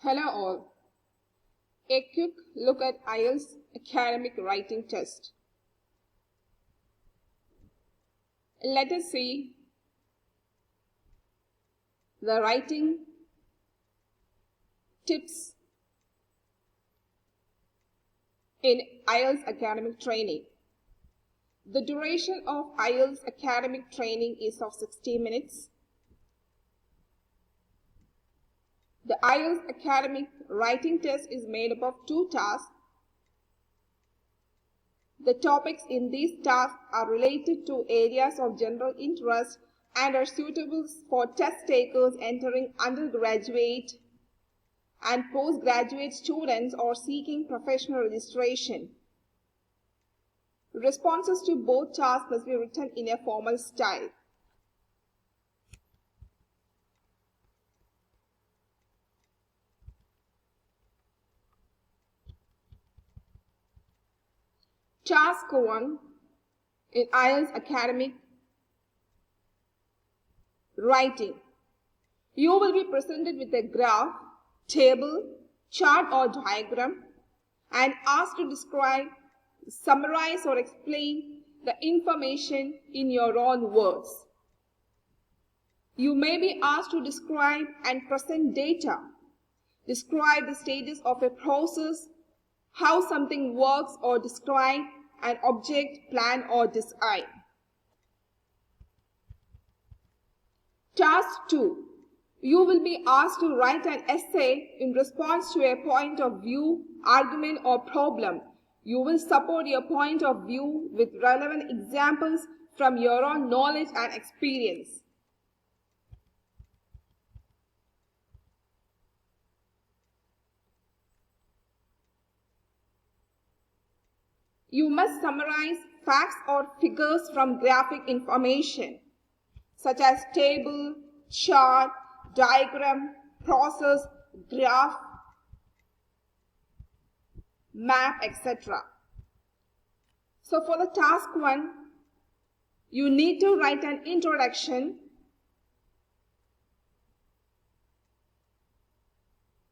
Hello all. A quick look at IELTS Academic Writing Test. Let us see the writing tips in IELTS Academic Training. The duration of IELTS Academic Training is of 60 minutes. The IELTS Academic Writing Test is made up of 2 tasks. The topics in these tasks are related to areas of general interest and are suitable for test takers entering undergraduate and postgraduate students or seeking professional registration. Responses to both tasks must be written in a formal style. Task 1 in IELTS Academic Writing. You will be presented with a graph, table, chart or diagram and asked to describe, summarize or explain the information in your own words. You may be asked to describe and present data, describe the stages of a process, how something works or describe an object, plan or design. Task 2. You will be asked to write an essay in response to a point of view, argument or problem. You will support your point of view with relevant examples from your own knowledge and experience. You must summarize facts or figures from graphic information, such as table, chart, diagram, process, graph, map, etc. So for the task 1, you need to write an introduction.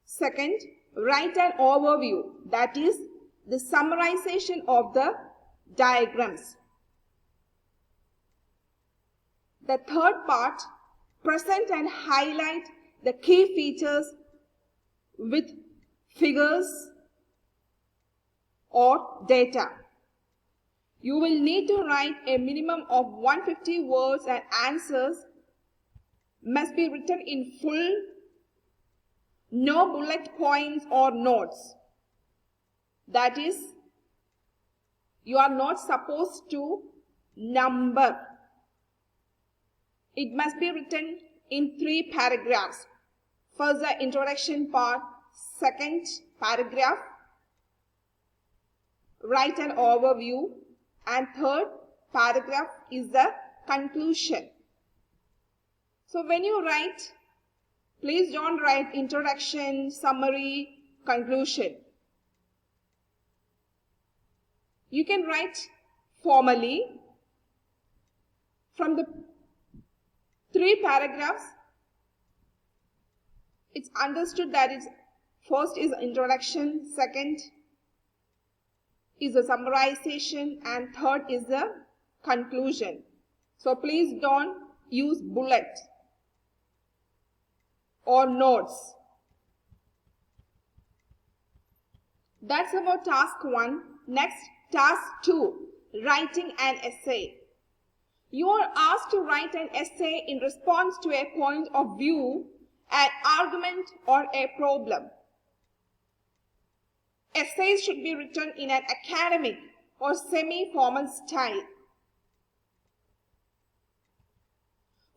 Second, write an overview, that is, the summarization of the diagrams. The third part, present and highlight the key features with figures or data. You will need to write a minimum of 150 words and answers must be written in full, no bullet points or notes. That is, you are not supposed to number. It must be written in 3 paragraphs. First, the introduction part. Second paragraph, write an overview. And third paragraph is the conclusion. So when you write, please don't write introduction, summary, conclusion. You can write formally. From the 3 paragraphs, it's understood that first is introduction, second is a summarization, and third is the conclusion. So please don't use bullet or notes. That's about task 1. Next, task 2, writing an essay. You are asked to write an essay in response to a point of view, an argument or a problem. Essays should be written in an academic or semi-formal style.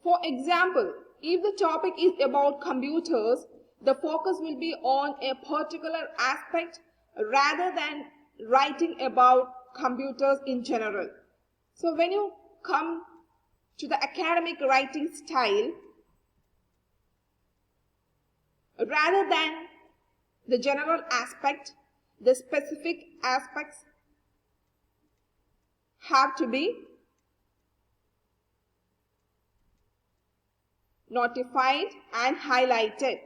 For example, if the topic is about computers, the focus will be on a particular aspect rather than writing about computers in general. So when you come to the academic writing style, rather than the general aspect, the specific aspects have to be notified and highlighted.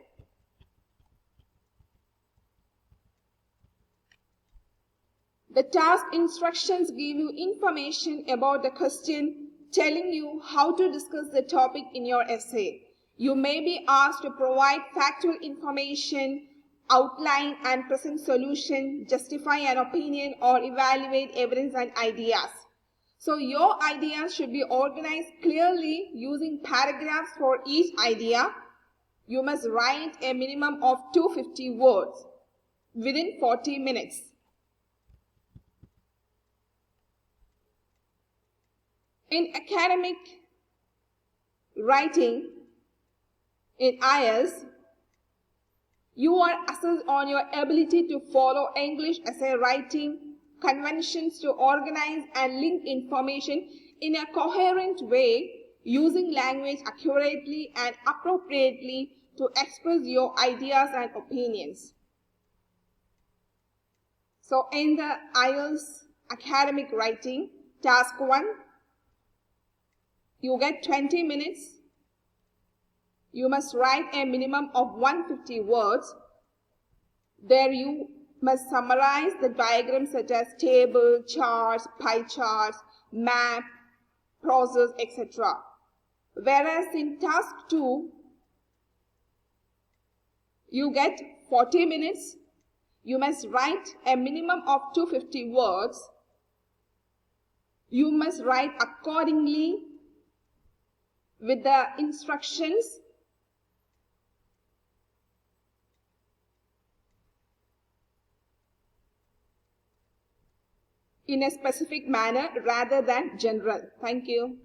The task instructions give you information about the question, telling you how to discuss the topic in your essay. You may be asked to provide factual information, outline and present solution, justify an opinion, or evaluate evidence and ideas. So your ideas should be organized clearly using paragraphs for each idea. You must write a minimum of 250 words within 40 minutes. In academic writing in IELTS, you are assessed on your ability to follow English essay writing conventions, to organize and link information in a coherent way, using language accurately and appropriately to express your ideas and opinions. So in the IELTS academic writing, task 1, you get 20 minutes. You must write a minimum of 150 words. There you must summarize the diagrams such as table, charts, pie charts, map, process, etc. Whereas in task 2, you get 40 minutes. You must write a minimum of 250 words. You must write accordingly with the instructions. In a specific manner rather than general. Thank you.